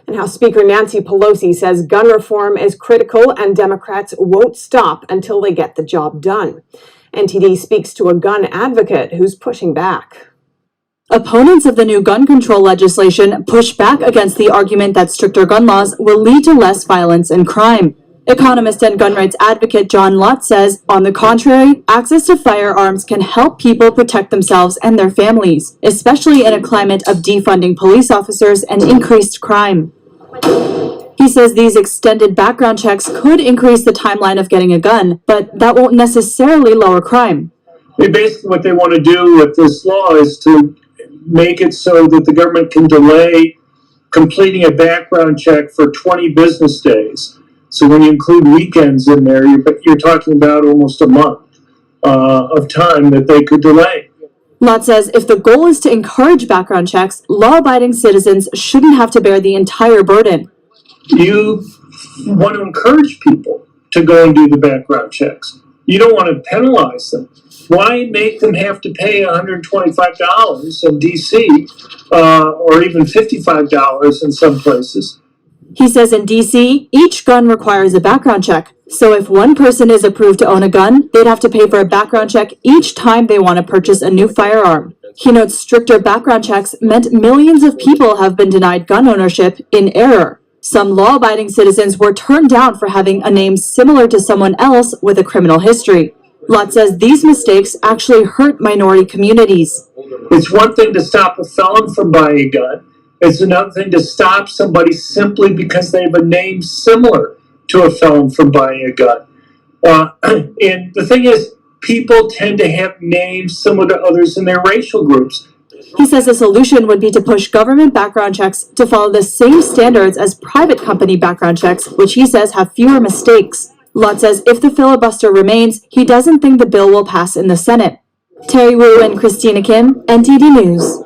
And House Speaker Nancy Pelosi says gun reform is critical and Democrats won't stop until they get the job done. NTD speaks to a gun advocate who's pushing back. Opponents of the new gun control legislation push back against the argument that stricter gun laws will lead to less violence and crime. Economist and gun rights advocate Lott says, on the contrary, access to firearms can help people protect themselves and their families, especially in a climate of defunding police officers and increased crime. He says these extended background checks could increase the timeline of getting a gun, but that won't necessarily lower crime. Basically, what they want to do with this law is to make it so that the government can delay completing a background check for 20 business days. So when you include weekends in there, you're talking about almost a month of time that they could delay. Lott says if the goal is to encourage background checks, law-abiding citizens shouldn't have to bear the entire burden. You want to encourage people to go and do the background checks. You don't want to penalize them. Why make them have to pay $125 in D.C. Or even $55 in some places? He says in D.C., each gun requires a background check. So if one person is approved to own a gun, they'd have to pay for a background check each time they want to purchase a new firearm. He notes stricter background checks meant millions of people have been denied gun ownership in error. Some law-abiding citizens were turned down for having a name similar to someone else with a criminal history. Lott says these mistakes actually hurt minority communities. It's one thing to stop a felon from buying a gun. It's another thing to stop somebody simply because they have a name similar to a felon from buying a gun. And the thing is, people tend to have names similar to others in their racial groups. He says a solution would be to push government background checks to follow the same standards as private company background checks, which he says have fewer mistakes. Lott says if the filibuster remains, he doesn't think the bill will pass in the Senate. Terry Wu and Christina Kim, NTD News.